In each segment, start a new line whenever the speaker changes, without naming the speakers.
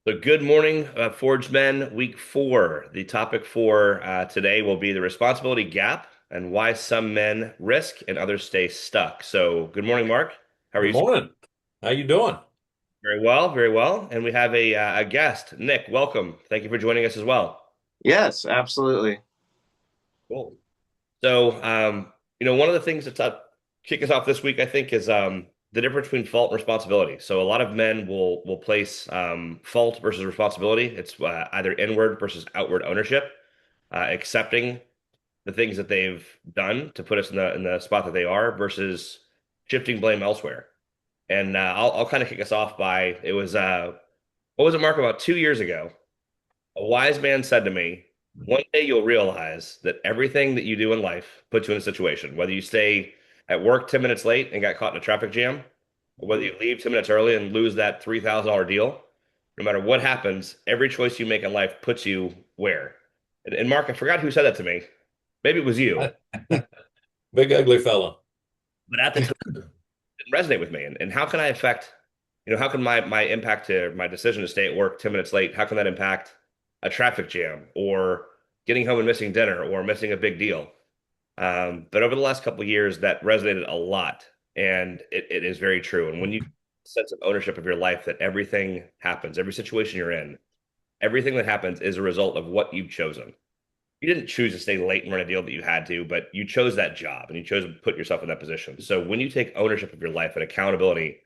So good morning, Forge Men, week four. The topic for today will be the responsibility gap and why some men risk and others stay stuck. So good morning, Mark. How are
Good
you, sir?
morning. How you doing?
Very well, very well. And we have a guest, Nick. Welcome. Thank you for joining us as well.
Yes, absolutely.
Cool. So, one of the things that's kick us off this week, I think, is the difference between fault and responsibility. So, a lot of men will place fault versus responsibility. It's either inward versus outward ownership, accepting the things that they've done to put us in the spot that they are versus shifting blame elsewhere. And I'll kind of kick us off by what was it, Mark? About 2 years ago, a wise man said to me, one day you'll realize that everything that you do in life puts you in a situation, whether you stay at work 10 minutes late and got caught in a traffic jam, or whether you leave 10 minutes early and lose that $3,000 deal, no matter what happens, every choice you make in life puts you where? And Mark, I forgot who said that to me. Maybe it was you,
Big ugly fella.
but at the time it didn't resonate with me. And how can I affect, how can my impact to my decision to stay at work 10 minutes late, how can that impact a traffic jam or getting home and missing dinner or missing a big deal? But over the last couple of years, that resonated a lot, and it is very true. And when you sense of ownership of your life, that everything happens, every situation you're in, everything that happens is a result of what you've chosen. You didn't choose to stay late and run a deal that you had to, but you chose that job and you chose to put yourself in that position. So when you take ownership of your life and accountability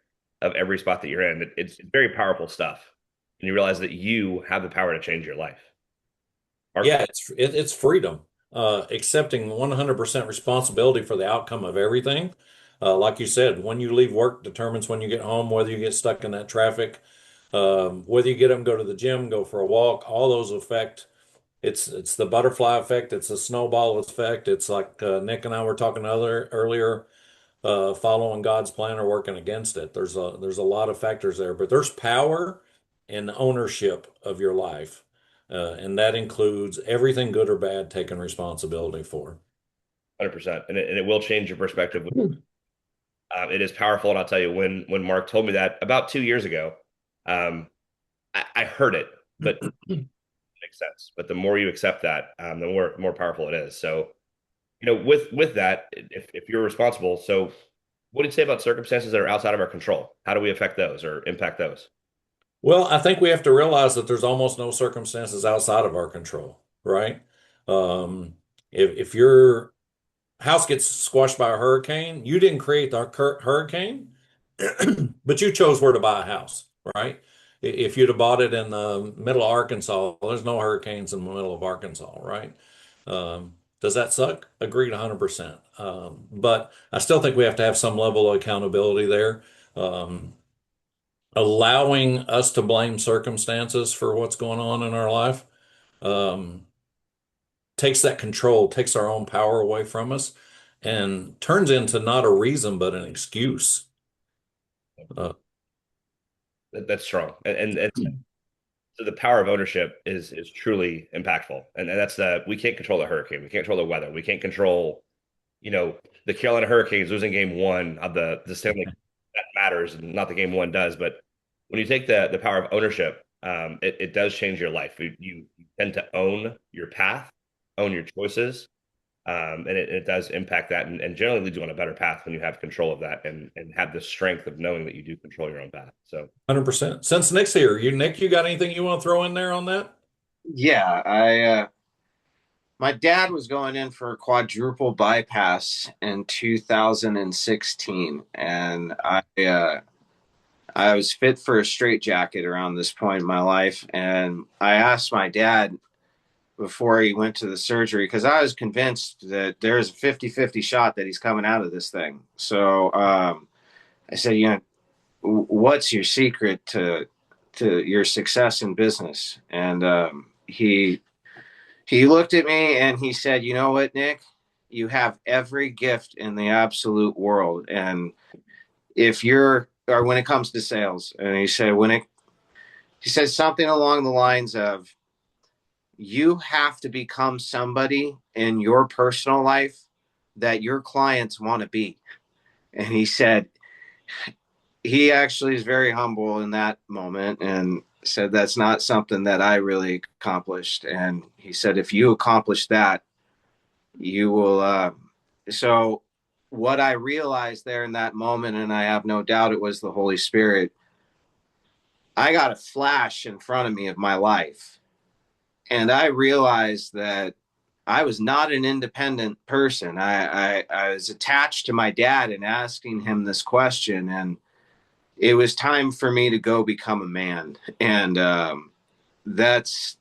of every spot that you're in, it's very powerful stuff. And you realize that you have the power to change your life. Mark?
Yeah, it's freedom. Accepting 100% responsibility for the outcome of everything. Like you said, when you leave work determines when you get home, whether you get stuck in that traffic, whether you get up and go to the gym, go for a walk, all those affect. It's the butterfly effect. It's a snowball effect. It's like Nick and I were talking earlier. Following God's plan or working against it. There's a lot of factors there, but there's power and ownership of your life, and that includes everything good or bad taking responsibility for.
100%. And it will change your perspective.
Hmm.
It is powerful, and I'll tell you when Mark told me that about 2 years ago, I heard it, but it makes sense. But the more you accept that, the more powerful it is. So, with that, if you're responsible, so what do you say about circumstances that are outside of our control? How do we affect those or impact those?
Well, I think we have to realize that there's almost no circumstances outside of our control, right? Um, if your house gets squashed by a hurricane, you didn't create the hurricane, but you chose where to buy a house, right? If you'd have bought it in the middle of Arkansas, there's no hurricanes in the middle of Arkansas, right? Does that suck? Agreed 100%. But I still think we have to have some level of accountability there. Um, Allowing us to blame circumstances for what's going on in our life um, takes that control, takes our own power away from us, and turns into not a reason, but an excuse. Uh,
That's strong, and so the power of ownership is truly impactful, and that's we can't control the hurricane, we can't control the weather, we can't control you know the Carolina Hurricanes losing game one of the Stanley Cup. That matters, and not the game one does. But when you take the power of ownership, it does change your life. You tend to own your path, own your choices, and it does impact that, and generally leads you on a better path when you have control of that and have the strength of knowing that you do control your own path. So
100%. Since Nick's here, Nick, you got anything you want to throw in there on that?
Yeah, I my dad was going in for a quadruple bypass in 2016, and I was fit for a straitjacket around this point in my life, and I asked my dad before he went to the surgery because I was convinced that there's a 50-50 shot that he's coming out of this thing. So I said, what's your secret to your success in business? And he looked at me and he said, "You know what, Nick? You have every gift in the absolute world. And if you're, or when it comes to sales," and he said something along the lines of, "You have to become somebody in your personal life that your clients want to be." And he said, he actually is very humble in that moment. And said that's not something that I really accomplished. And he said, if you accomplish that, you will. So, what I realized there in that moment, and I have no doubt it was the Holy Spirit, I got a flash in front of me of my life. And I realized that I was not an independent person. I was attached to my dad and asking him this question. And it was time for me to go become a man. And that's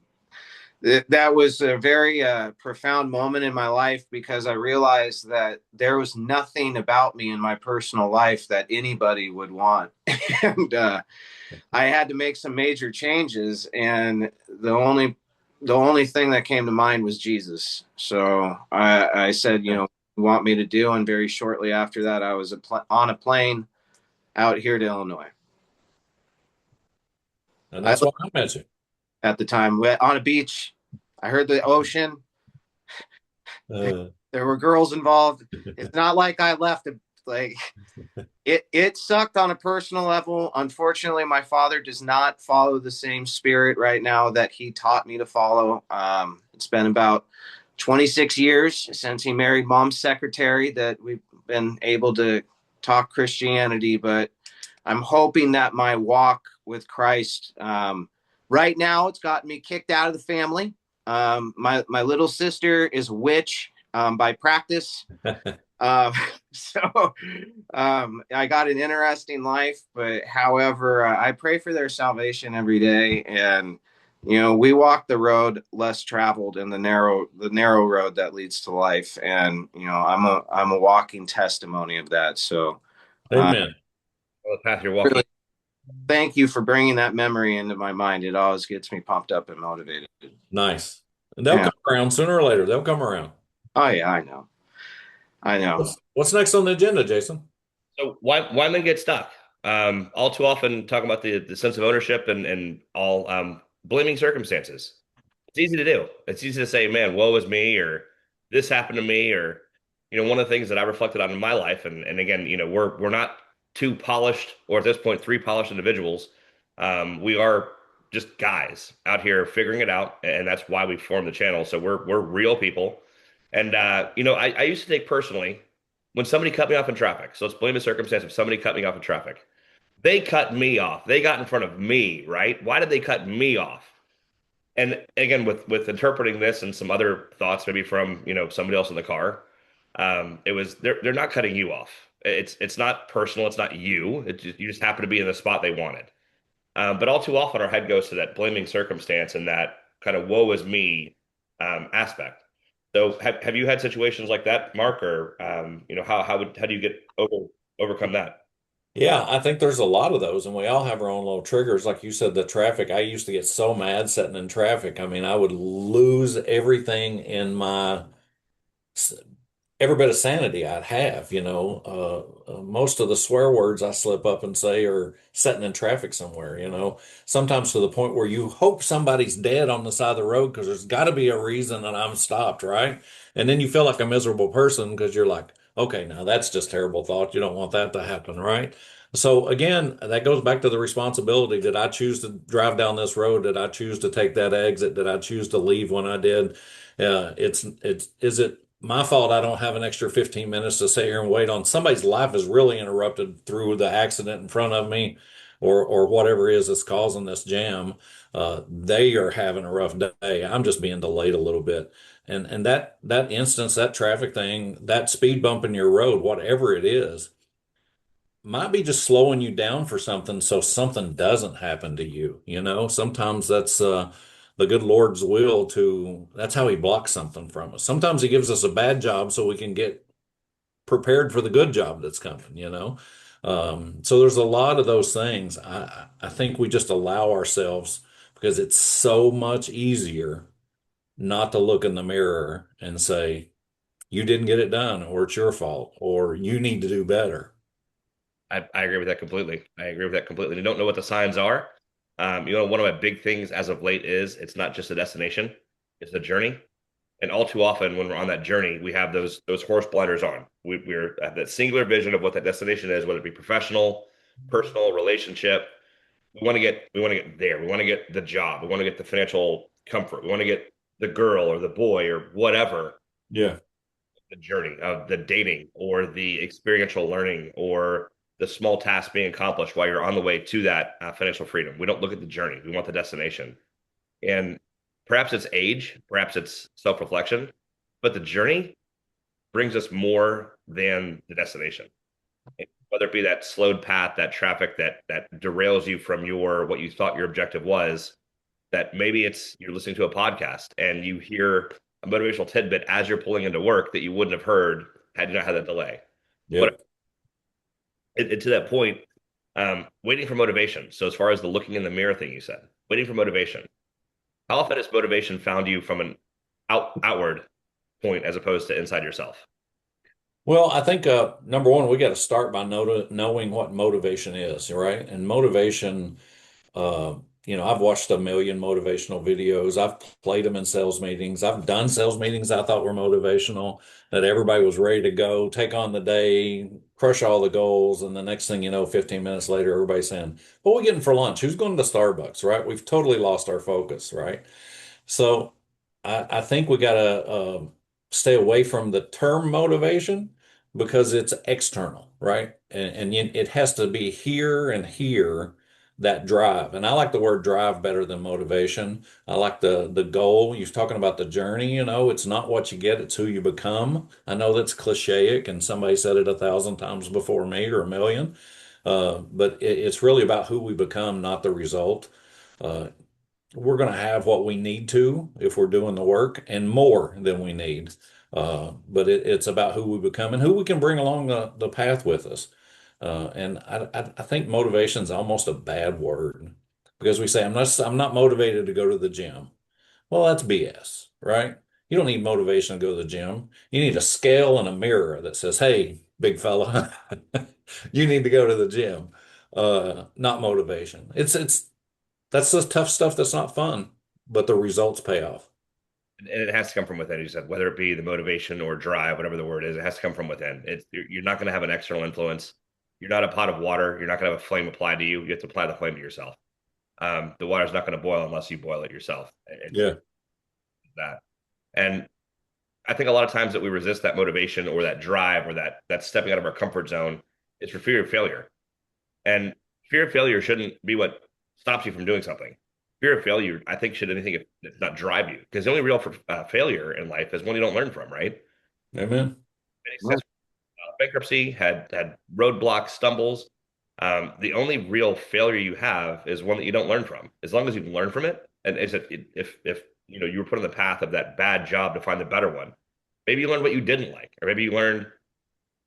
that was a very profound moment in my life, because I realized that there was nothing about me in my personal life that anybody would want. And I had to make some major changes, and the only thing that came to mind was Jesus. So I said, you know, you want me to do? And very shortly after that, I was on a plane out here to Illinois.
And
I
that's why I met you.
at the time on a beach. I heard the ocean.
Uh,
There were girls involved. It's not like I left. Like it sucked on a personal level. Unfortunately, my father does not follow the same spirit right now that he taught me to follow. It's been about 26 years since he married mom's secretary that we've been able to talk Christianity, but I'm hoping that my walk with Christ, right now, it's gotten me kicked out of the family. My little sister is a witch by practice. Uh, so I got an interesting life, but however, I pray for their salvation every day. And, you know, we walk the road less traveled in the narrow road that leads to life. And, you know, I'm a walking testimony of that. So, uh,
Amen.
The path you're walking.
really thank you for bringing that memory into my mind. It always gets me pumped up and motivated.
Nice. And they'll
Yeah.
come around sooner or later. They'll come around.
Oh yeah, I know. I know.
What's next on the agenda, Jason?
So why men get stuck? All too often talking about the sense of ownership and all blaming circumstances. It's easy to do. It's easy to say, man, woe is me, or this happened to me, or one of the things that I reflected on in my life, and again, we're not two polished, or at this point, three polished individuals. We are just guys out here figuring it out, and that's why we formed the channel. So we're real people. And I used to take personally when somebody cut me off in traffic. So let's blame the circumstance of somebody cut me off in traffic. They cut me off. They got in front of me, right? Why did they cut me off? And again, with interpreting this and some other thoughts, maybe from somebody else in the car, it was they're not cutting you off. It's not personal. It's not you. You just happen to be in the spot they wanted. But all too often, our head goes to that blaming circumstance and that kind of woe is me aspect. So have you had situations like that, Mark, or how do you get overcome that?
Yeah, I think there's a lot of those, and we all have our own little triggers. Like you said, the traffic. I used to get so mad sitting in traffic. I mean, I would lose everything in my every bit of sanity I'd have, most of the swear words I slip up and say are sitting in traffic somewhere, sometimes to the point where you hope somebody's dead on the side of the road because there's got to be a reason that I'm stopped, right? And then you feel like a miserable person because you're like, okay, now that's just terrible thought. You don't want that to happen, right? So again, that goes back to the responsibility. Did I choose to drive down this road? Did I choose to take that exit? Did I choose to leave when I did? Is it my fault I don't have an extra 15 minutes to sit here and wait on somebody's life is really interrupted through the accident in front of me or whatever it is that's causing this jam. They are having a rough day. I'm just being delayed a little bit. And that instance, that traffic thing, that speed bump in your road, whatever it is, might be just slowing you down for something so something doesn't happen to you. Sometimes that's the good Lord's will that's how he blocks something from us. Sometimes he gives us a bad job so we can get prepared for the good job that's coming. So there's a lot of those things. I think we just allow ourselves because it's so much easier not to look in the mirror and say, you didn't get it done, or it's your fault, or you need to do better.
I agree with that completely. I agree with that completely. You don't know what the signs are. One of my big things as of late is it's not just a destination, it's a journey. And all too often, when we're on that journey, we have those horse blinders on. We're at that singular vision of what that destination is, whether it be professional, personal, relationship. we want to get there. We want to get the job. We want to get the financial comfort. We want to get the girl or the boy or whatever,
Yeah.
the journey of the dating or the experiential learning or the small task being accomplished while you're on the way to that financial freedom. We don't look at the journey. We want the destination. And perhaps it's age, perhaps it's self-reflection, but the journey brings us more than the destination. Whether it be that slowed path, that traffic that derails you from your what you thought your objective was, that maybe it's you're listening to a podcast and you hear a motivational tidbit as you're pulling into work that you wouldn't have heard had you not had that delay. But
Yep.
to that point, waiting for motivation. So as far as the looking in the mirror thing you said, waiting for motivation. How often has motivation found you from an outward point as opposed to inside yourself?
Well, I think number one, we got to start by knowing what motivation is, right? And motivation, uh, I've watched a million motivational videos. I've played them in sales meetings. I've done sales meetings I thought were motivational, that everybody was ready to go, take on the day, crush all the goals. And the next thing you know, 15 minutes later, everybody's saying, what are we getting for lunch? Who's going to Starbucks, right? We've totally lost our focus, right? So I think we got to stay away from the term motivation because it's external, right? It has to be here and here, that drive. And I like the word drive better than motivation. I like the goal. You're talking about the journey, it's not what you get, it's who you become. I know that's clichéic and somebody said it 1,000 times before me or a million. But it's really about who we become, not the result. Uh, we're going to have what we need to if we're doing the work and more than we need. But it's about who we become and who we can bring along the path with us. And I think motivation is almost a bad word because we say, I'm not motivated to go to the gym. Well, that's BS, right? You don't need motivation to go to the gym. You need a scale and a mirror that says, hey, big fella, you need to go to the gym. Not motivation. That's the tough stuff that's not fun, but the results pay off.
And it has to come from within. You said whether it be the motivation or drive, whatever the word is, it has to come from within. You're not going to have an external influence. You're not a pot of water. You're not going to have a flame applied to you. You have to apply the flame to yourself. The water's not going to boil unless you boil it yourself. It's
Yeah.
that. And I think a lot of times that we resist that motivation or that drive or that stepping out of our comfort zone is for fear of failure. And fear of failure shouldn't be what stops you from doing something. Fear of failure, I think, should anything if not drive you, because the only real failure in life is one you don't learn from, right?
Amen.
Many successful bankruptcy had roadblocks, stumbles. The only real failure you have is one that you don't learn from. As long as you can learn from it, and if you were put on the path of that bad job to find the better one, maybe you learned what you didn't like, or maybe you learned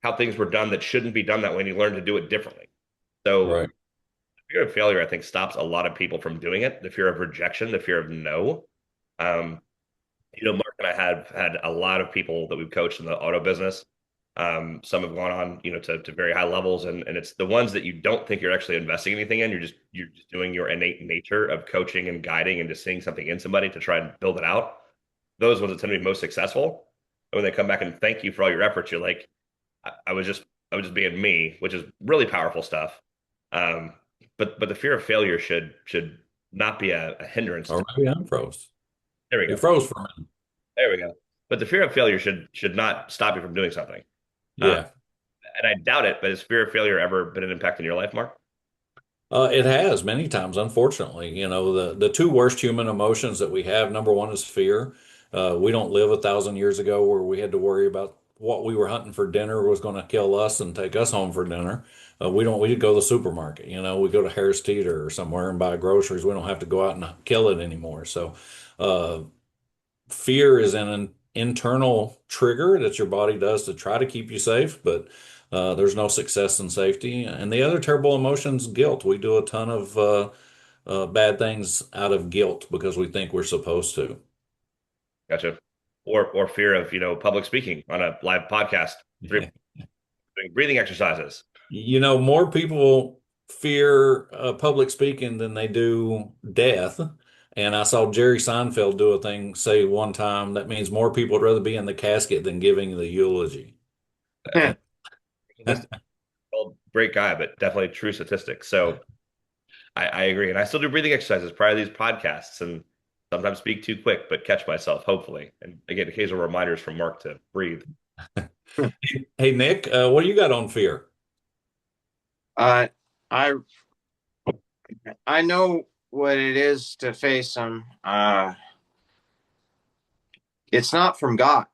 how things were done that shouldn't be done that way, and you learned to do it differently. So
Right.
fear of failure, I think, stops a lot of people from doing it. The fear of rejection, the fear of no. Um, Mark and I have had a lot of people that we've coached in the auto business. Some have gone on, to very high levels, and it's the ones that you don't think you're actually investing anything in. You're just doing your innate nature of coaching and guiding and just seeing something in somebody to try and build it out. Those ones that tend to be most successful. And when they come back and thank you for all your efforts, you're like, I was just being me, which is really powerful stuff. Um, but the fear of failure should not be a hindrance
Or
to.
maybe I'm froze.
There we
You
go.
froze for a minute.
There we go. But the fear of failure should not stop you from doing something. Uh,
Yeah.
and I doubt it, but has fear of failure ever been an impact in your life, Mark?
It has many times, unfortunately. The two worst human emotions that we have, number one is fear. We don't live 1,000 years ago where we had to worry about what we were hunting for dinner was going to kill us and take us home for dinner. We go to the supermarket, we go to Harris Teeter or somewhere and buy groceries. We don't have to go out and kill it anymore. So, uh, fear is an internal trigger that your body does to try to keep you safe, but there's no success in safety. And the other terrible emotion's guilt. We do a ton of bad things out of guilt because we think we're supposed to.
Gotcha. Or fear of, public speaking on a live podcast, doing breathing exercises.
More people fear public speaking than they do death. And I saw Jerry Seinfeld do a thing, say one time, that means more people would rather be in the casket than giving the eulogy.
Well, great guy, but definitely true statistics. So I agree. And I still do breathing exercises prior to these podcasts and sometimes speak too quick, but catch myself, hopefully. And I get occasional reminders from Mark to breathe.
Hey, Nick, what do you got on fear?
Uh, I I know what it is to face them. It's not from God.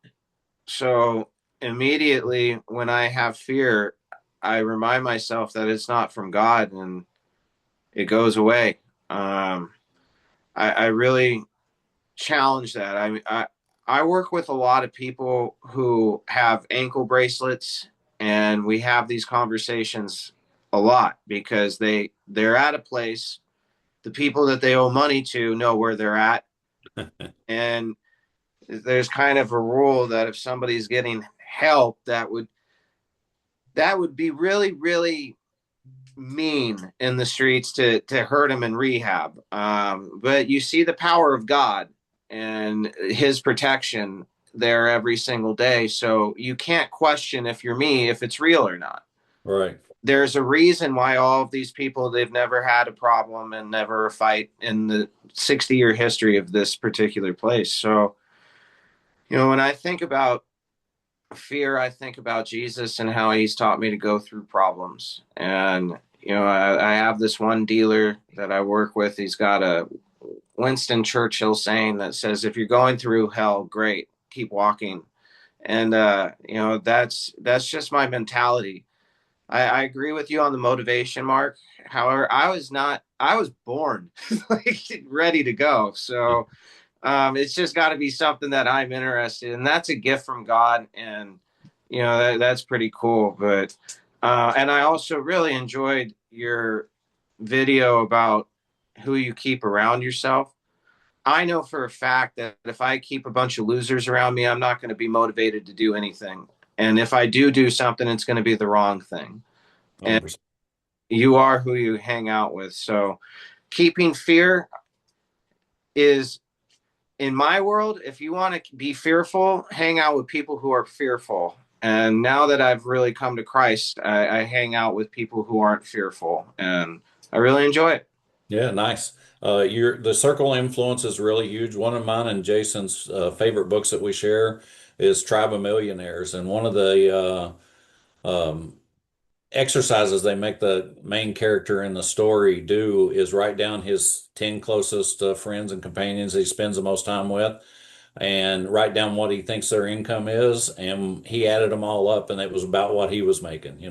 So immediately when I have fear, I remind myself that it's not from God and it goes away. I really challenge that. I work with a lot of people who have ankle bracelets, and we have these conversations a lot because they're at a place. The people that they owe money to know where they're at, and there's kind of a rule that if somebody's getting help, that would be really really mean in the streets to hurt him in rehab. But you see the power of God and His protection there every single day, so you can't question if you're me if it's real or not.
Right.
There's a reason why all of these people, they've never had a problem and never a fight in the 60-year history of this particular place. So when I think about fear, I think about Jesus and how he's taught me to go through problems. And, I have this one dealer that I work with. He's got a Winston Churchill saying that says, if you're going through hell, great, keep walking. And, that's just my mentality. I agree with you on the motivation, Mark. However, I was born like ready to go. So, it's just got to be something that I'm interested in. That's a gift from God, and that's pretty cool. But and I also really enjoyed your video about who you keep around yourself. I know for a fact that if I keep a bunch of losers around me, I'm not going to be motivated to do anything. And if I do something, it's going to be the wrong thing. And
100%.
you are who you hang out with. So keeping fear is in my world, if you want to be fearful, hang out with people who are fearful. And now that I've really come to Christ, I hang out with people who aren't fearful, and I really enjoy it.
Yeah, nice. The circle influence is really huge. One of mine and Jason's favorite books that we share is Tribe of Millionaires, and one of the exercises they make the main character in the story do is write down his 10 closest friends and companions he spends the most time with and write down what he thinks their income is. And he added them all up, and it was about what he was making.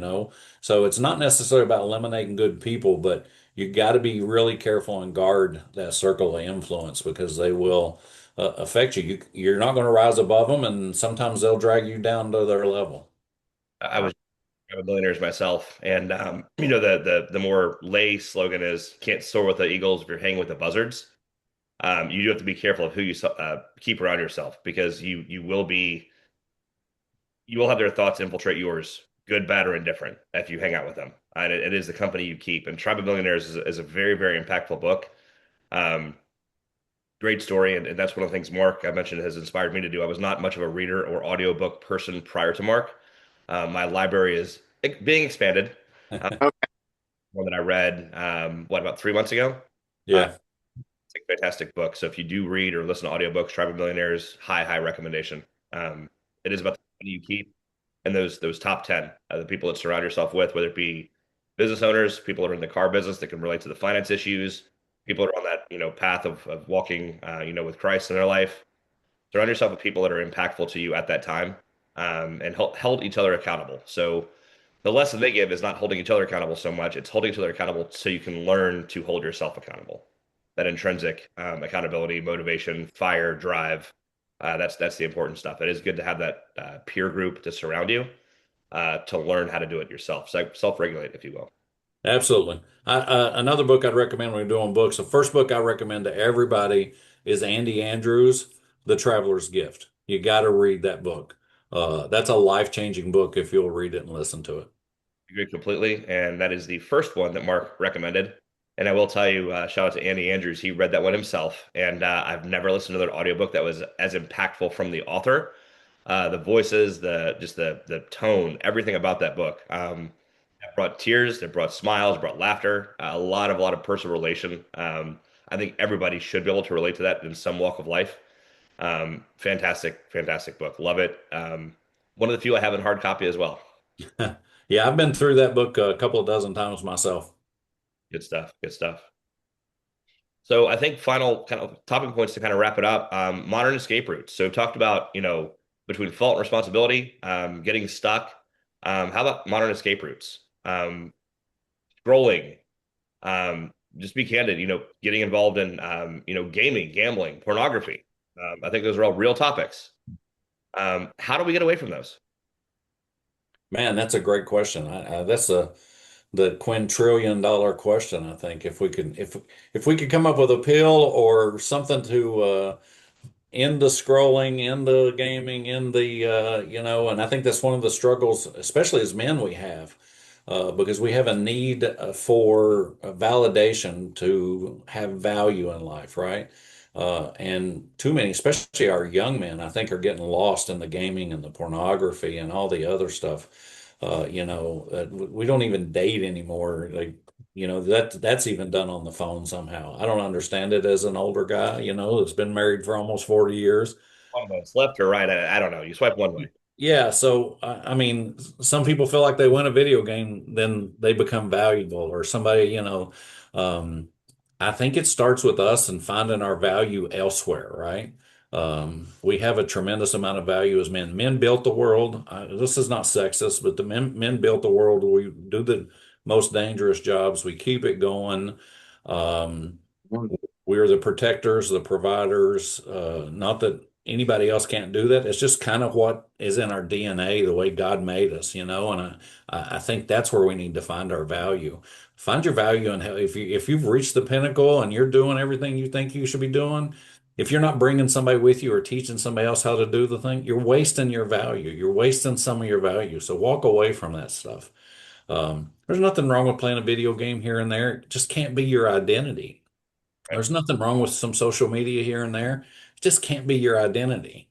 So it's not necessarily about eliminating good people, but you got to be really careful and guard that circle of influence because they will affect you. You're not going to rise above them, and sometimes they'll drag you down to their level.
I was a billionaires myself, and the more lay slogan is "Can't soar with the eagles if you're hanging with the buzzards." You do have to be careful of who you keep around yourself because you will have their thoughts infiltrate yours, good, bad, or indifferent, if you hang out with them. And it is the company you keep. And Tribe of Millionaires is a very, very impactful book. Um, Great story. And that's one of the things Mark I mentioned has inspired me to do. I was not much of a reader or audiobook person prior to Mark. My library is being expanded. Uh, One that I read, about 3 months ago? Uh,
Yeah,
it's a fantastic book. So if you do read or listen to audiobooks, Tribe of Millionaires, high, high recommendation. It is about the company you keep and those top 10, the people that surround yourself with, whether it be business owners, people that are in the car business that can relate to the finance issues, people that are on that, path of walking, with Christ in their life. Surround yourself with people that are impactful to you at that time, and held each other accountable. So the lesson they give is not holding each other accountable so much. It's holding each other accountable so you can learn to hold yourself accountable. That intrinsic accountability, motivation, fire, drive. That's the important stuff. It is good to have that peer group to surround you to learn how to do it yourself. So self-regulate, if you will.
absolutely. Another book I'd recommend when we're doing books, the first book I recommend to everybody is Andy Andrews, The Traveler's Gift. You got to read that book. That's a life-changing book if you'll read it and listen to it.
Agree completely. And that is the first one that Mark recommended. And I will tell you, shout out to Andy Andrews. He read that one himself. And I've never listened to another audiobook that was as impactful from the author. The voices, the tone, everything about that book. It brought tears, it brought smiles, it brought laughter, a lot of personal relation. I think everybody should be able to relate to that in some walk of life. Fantastic, fantastic book. Love it. One of the few I have in hard copy as well.
Yeah, I've been through that book a couple of dozen times myself.
Good stuff. Good stuff. So I think final kind of topic points to kind of wrap it up. Modern escape routes. So talked about, between fault and responsibility, getting stuck. How about modern escape routes? Scrolling. Just be candid, getting involved in, gaming, gambling, pornography. I think those are all real topics. How do we get away from those?
Man, that's a great question. That's the quintillion dollar question. I think if we could come up with a pill or something to in the scrolling, in the gaming, in the and I think that's one of the struggles, especially as men, we have, because we have a need for validation to have value in life, right? And too many, especially our young men, I think, are getting lost in the gaming and the pornography and all the other stuff. We don't even date anymore. Like, that's even done on the phone somehow. I don't understand it as an older guy, that's been married for almost 40 years.
One way. It's left or right? I don't know. You swipe one way.
Yeah, so I mean, some people feel like they win a video game, then they become valuable, or somebody, um, I think it starts with us and finding our value elsewhere, right? We have a tremendous amount of value as men. Men built the world. This is not sexist, but the men built the world. We do the most dangerous jobs. We keep it going. Um, we're the protectors, the providers. Not that anybody else can't do that. It's just kind of what is in our DNA, the way God made us, And I think that's where we need to find our value. Find your value, and if you've reached the pinnacle and you're doing everything you think you should be doing, if you're not bringing somebody with you or teaching somebody else how to do the thing, you're wasting your value. You're wasting some of your value. So walk away from that stuff. There's nothing wrong with playing a video game here and there. It just can't be your identity.
Right.
There's nothing wrong with some social media here and there. It just can't be your identity.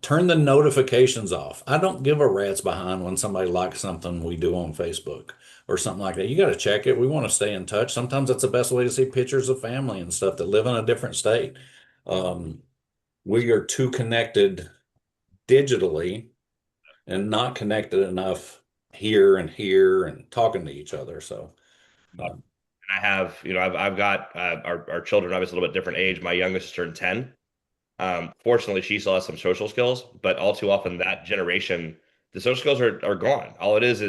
Turn the notifications off. I don't give a rat's behind when somebody likes something we do on Facebook or something like that. You got to check it. We want to stay in touch. Sometimes that's the best way to see pictures of family and stuff that live in a different state. Um, we are too connected digitally and not connected enough here and talking to each other. So, um,
I have, I've got our children obviously a little bit different age. My youngest is turned 10. Fortunately, she still has some social skills, but all too often that generation, the social skills are gone. All it is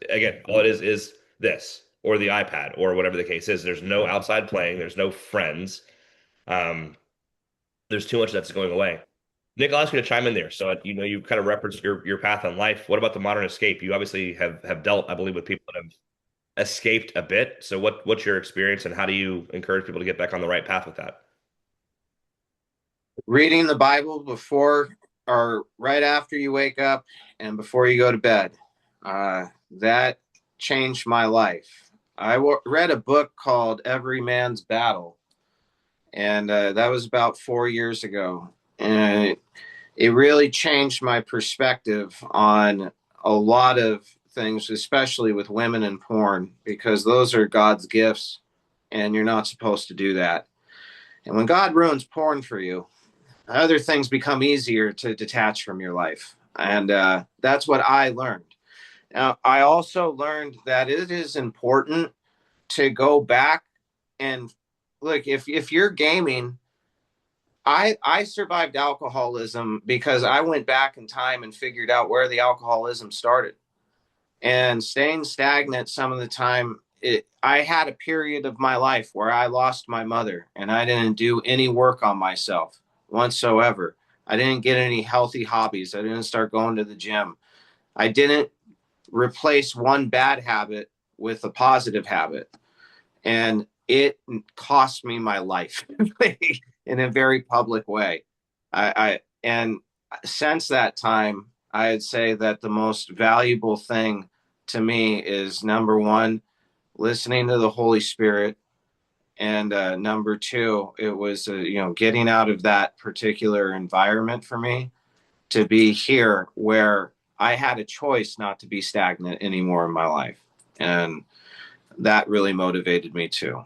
again, all it is this or the iPad or whatever the case is. There's no outside playing. There's no friends. Um, there's too much that's going away. Nick, I'll ask you to chime in there. So, you kind of referenced your path in life. What about the modern escape? You obviously have dealt, I believe, with people that have escaped a bit. So what's your experience and how do you encourage people to get back on the right path with that?
Reading the Bible before or right after you wake up and before you go to bed. That changed my life. I read a book called Every Man's Battle, and that was about 4 years ago. And it really changed my perspective on a lot of things, especially with women and porn, because those are God's gifts, and you're not supposed to do that. And when God ruins porn for you, other things become easier to detach from your life. And that's what I learned. Now, I also learned that it is important to go back and look, if you're gaming, I survived alcoholism because I went back in time and figured out where the alcoholism started. And staying stagnant some of the time, I had a period of my life where I lost my mother and I didn't do any work on myself whatsoever. I didn't get any healthy hobbies. I didn't start going to the gym. I didn't replace one bad habit with a positive habit. And it cost me my life in a very public way. And since that time, I'd say that the most valuable thing to me is number one, listening to the Holy Spirit, and number two, it was getting out of that particular environment for me to be here where I had a choice not to be stagnant anymore in my life. And that really motivated me too.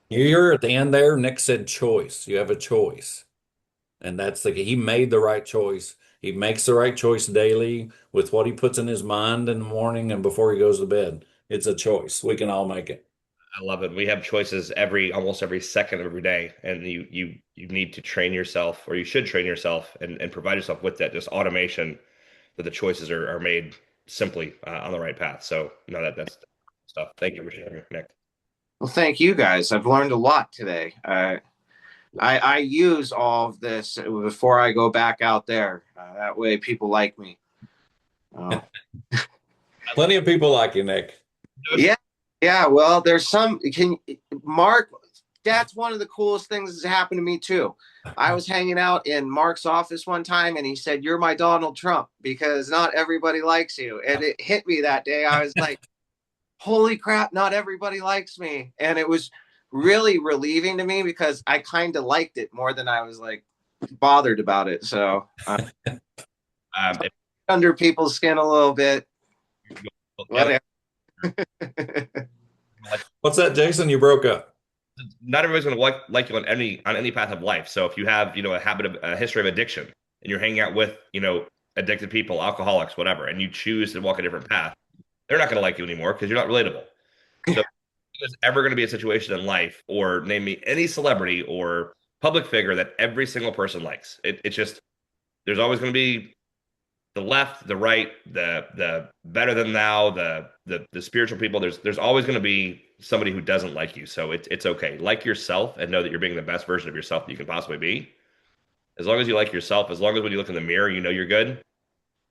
You're at the end there. Nick said choice. You have a choice. And that's he made the right choice. He makes the right choice daily with what he puts in his mind in the morning and before he goes to bed. It's a choice. We can all make it.
I love it. We have choices almost every second of every day, and you need to train yourself, or you should train yourself, and provide yourself with that just automation that the choices are made simply on the right path. So no, that's stuff. Thank you for sharing, Nick.
Well, thank you guys. I've learned a lot today. I use all of this before I go back out there. That way, people like me. Oh.
Plenty of people like you, Nick.
Yeah, yeah. Well, there's some. Can Mark? That's one of the coolest things that's happened to me too. I was hanging out in Mark's office one time, and he said, "You're my Donald Trump because not everybody likes you." And it hit me that day. I was like, "Holy crap! Not everybody likes me," and it was really relieving to me because I kind of liked it more than I was like bothered about it. So
If
under people's skin a little bit.
the
Whatever.
What's that, Jason? You broke up.
not everybody's going to like you on any path of life. So if you have a history of addiction, and you're hanging out with addicted people, alcoholics, whatever, and you choose to walk a different path, they're not going to like you anymore because you're not relatable. So if there's ever going to be a situation in life, or name me any celebrity or public figure that every single person likes. It's just there's always going to be the left, the right, the better than thou, the spiritual people. There's always going to be somebody who doesn't like you. So it's okay. Like yourself and know that you're being the best version of yourself that you can possibly be. As long as you like yourself, as long as when you look in the mirror, you know you're good,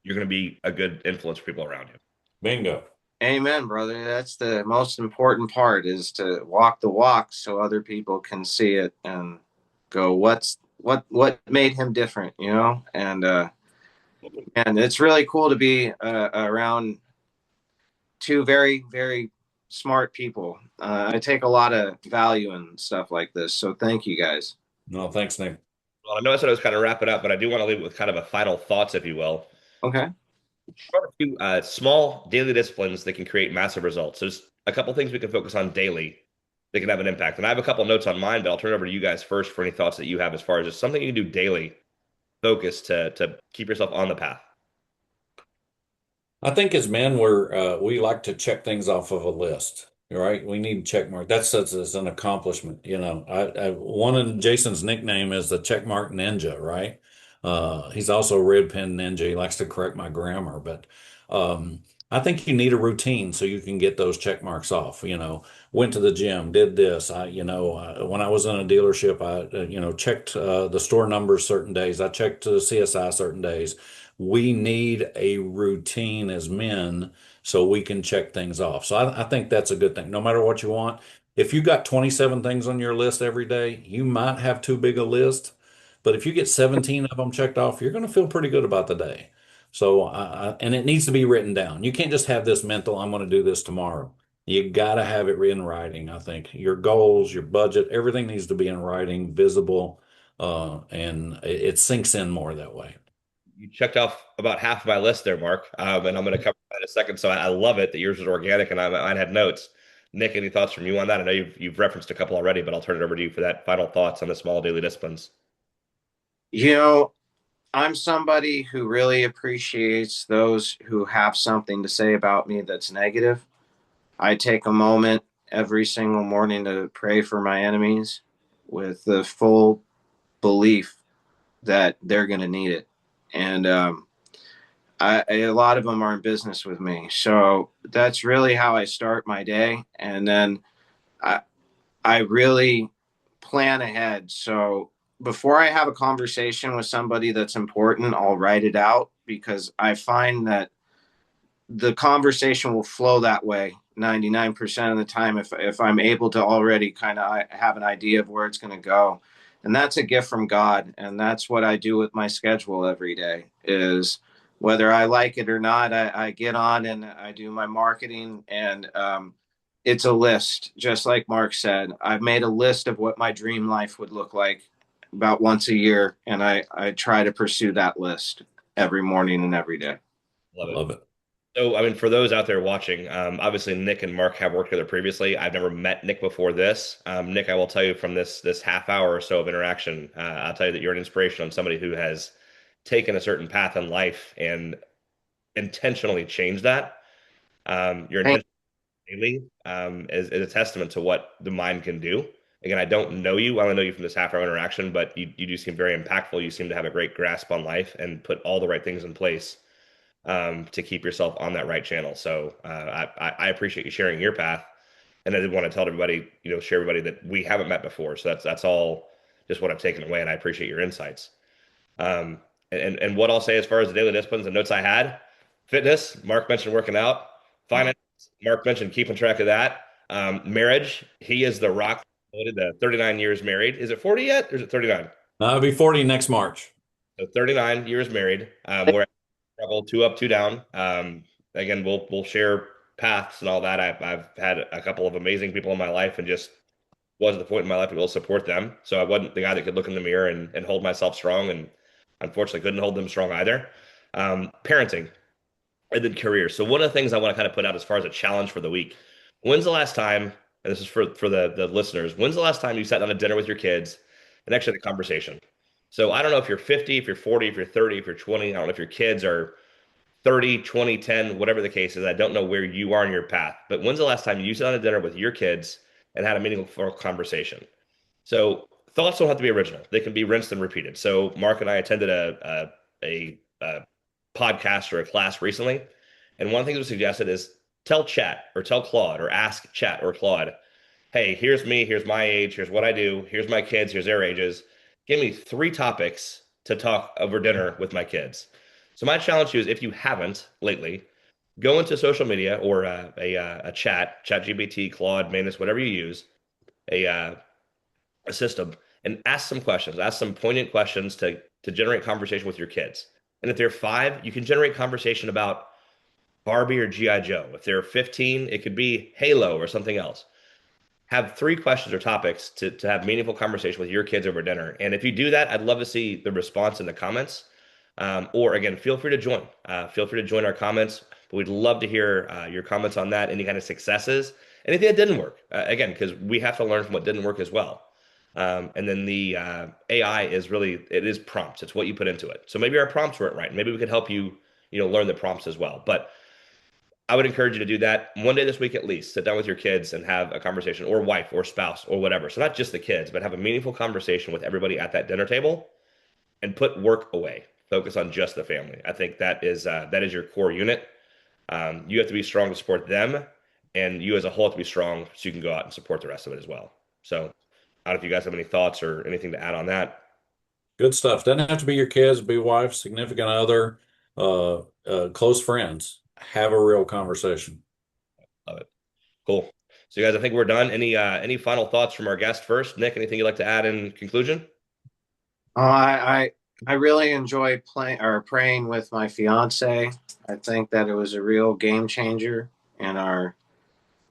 you're going to be a good influence for people around you.
Bingo.
Amen, brother. That's the most important part is to walk the walk so other people can see it and go, what made him different, you know? And it's really cool to be around two very, very smart people. I take a lot of value in stuff like this. So thank you guys.
No, thanks, Nick.
Well, I know I said I was kind of wrap it up, but I do want to leave it with kind of a final thoughts, if you will.
Okay.
A few small daily disciplines that can create massive results. There's a couple things we can focus on daily that can have an impact. And I have a couple notes on mine, but I'll turn it over to you guys first for any thoughts that you have as far as just something you can do daily, focus to keep yourself on the path.
I think as men, we like to check things off of a list, right? We need check mark. That's such as an accomplishment. One of Jason's nickname is the check mark ninja, right? He's also a red pen ninja. He likes to correct my grammar, but um, I think you need a routine so you can get those check marks off. Went to the gym, did this. When I was in a dealership, I checked the store numbers certain days. I checked the CSI certain days. We need a routine as men so we can check things off. So I think that's a good thing. No matter what you want, if you got 27 things on your list every day, you might have too big a list. But if you get 17 of them checked off, you're going to feel pretty good about the day. So, and it needs to be written down. You can't just have this mental, I'm going to do this tomorrow. You got to have it in writing, I think. Your goals, your budget, everything needs to be in writing, visible, and it sinks in more that way.
You checked off about half of my list there, Mark, and I'm going to cover that in a second. So I love it that yours was organic and I had notes. Nick, any thoughts from you on that? I know you've referenced a couple already, but I'll turn it over to you for that final thoughts on the small daily disciplines.
You know, I'm somebody who really appreciates those who have something to say about me that's negative. I take a moment every single morning to pray for my enemies with the full belief that they're going to need it. And a lot of them are in business with me. So that's really how I start my day. And then I, I really plan ahead. So before I have a conversation with somebody that's important, I'll write it out because I find that the conversation will flow that way 99% of the time if I'm able to already kind of have an idea of where it's going to go. And that's a gift from God. And that's what I do with my schedule every day is whether I like it or not, I get on and I do my marketing and it's a list, just like Mark said. I've made a list of what my dream life would look like about once a year. And I try to pursue that list every morning and every day.
Love it.
Love it.
So, I mean, for those out there watching, obviously Nick and Mark have worked together previously. I've never met Nick before this. Nick, I will tell you from this half hour or so of interaction, I'll tell you that you're an inspiration on somebody who has taken a certain path in life and intentionally changed that. Your
Thank
intention daily is a testament to what the mind can do. Again, I don't know you. I only know you from this half hour interaction, but you do seem very impactful. You seem to have a great grasp on life and put all the right things in place to keep yourself on that right channel. So I appreciate you sharing your path, and I did want to tell everybody, share everybody that we haven't met before. So that's all just what I've taken away, and I appreciate your insights. Um, and what I'll say as far as the daily disciplines and notes I had, fitness. Mark mentioned working out, finance. Mark mentioned keeping track of that. Marriage. He is the rock. The 39 years married. Is it 40 yet, or is it 39?
I'll be 40 next March.
So 39 years married. We're struggle, two up, two down. Again, we'll share paths and all that. I've had a couple of amazing people in my life, and just was at the point in my life to be able to support them. So I wasn't the guy that could look in the mirror and hold myself strong, and unfortunately couldn't hold them strong either. Parenting and then career. So one of the things I want to kind of put out as far as a challenge for the week: when's the last time? And this is for the listeners. When's the last time you sat down at dinner with your kids and actually had a conversation? So I don't know if you're 50, if you're 40, if you're 30, if you're 20. I don't know if your kids are 30, 20, 10, whatever the case is. I don't know where you are in your path, but when's the last time you sat down at dinner with your kids and had a meaningful conversation? So thoughts don't have to be original. They can be rinsed and repeated. So Mark and I attended a podcast or a class recently, and one of the things we suggested is tell Chat or tell Claude or ask Chat or Claude, hey, here's me, here's my age, here's what I do, here's my kids, here's their ages. Give me three topics to talk over dinner with my kids. So my challenge to you is, if you haven't lately, go into social media or a chat GPT, Claude, Manus, whatever you use, a a system, and ask some questions. Ask some poignant questions to generate conversation with your kids. And if they're 5, you can generate conversation about Barbie or GI Joe. If they're 15, it could be Halo or something else. Have 3 questions or topics to have meaningful conversation with your kids over dinner. And if you do that, I'd love to see the response in the comments. Or again, feel free to join. Feel free to join our comments. But we'd love to hear your comments on that, any kind of successes, anything that didn't work. Again, because we have to learn from what didn't work as well. And then the AI is really, it is prompts. It's what you put into it. So maybe our prompts weren't right. Maybe we could help you, learn the prompts as well. But I would encourage you to do that one day this week at least. Sit down with your kids and have a conversation, or wife or spouse or whatever. So not just the kids, but have a meaningful conversation with everybody at that dinner table, and put work away. Focus on just the family. I think that is your core unit. You have to be strong to support them, and you as a whole have to be strong so you can go out and support the rest of it as well. So I don't know if you guys have any thoughts or anything to add on that.
Good stuff. Doesn't have to be your kids, be wife, significant other, close friends. Have a real conversation.
Love it. Cool. So you guys, I think we're done. Any final thoughts from our guest first? Nick, anything you'd like to add in conclusion?
I really enjoy playing or praying with my fiance. I think that it was a real game changer in our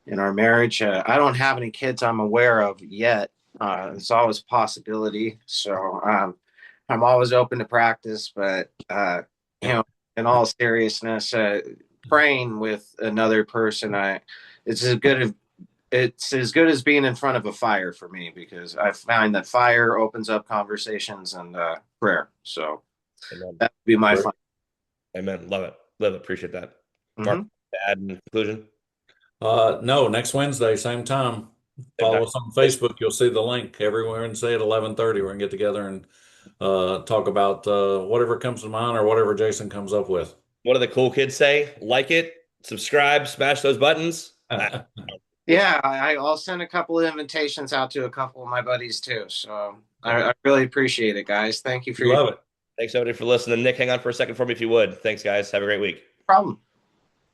marriage. I don't have any kids I'm aware of yet. It's always a possibility. So I'm always open to practice, but you know, in all seriousness, praying with another person, it's as good as it's as good as being in front of a fire for me, because I find that fire opens up conversations and prayer. So
Amen.
that would be my
Great.
final.
Amen. Love it. Love it. Appreciate that. Mark,
Mhm.
add in conclusion.
No, next Wednesday, same time.
Same time.
Follow us on Facebook. You'll see the link every Wednesday at 11:30. We're gonna get together and talk about whatever comes to mind or whatever Jason comes up with.
What do the cool kids say? Like it, subscribe, smash those buttons.
Yeah, I'll send a couple of invitations out to a couple of my buddies too. So I really appreciate it, guys. Thank you for
We
your
love it.
Thanks everybody for listening. Nick, hang on for a second for me if you would. Thanks, guys. Have a great week.
problem.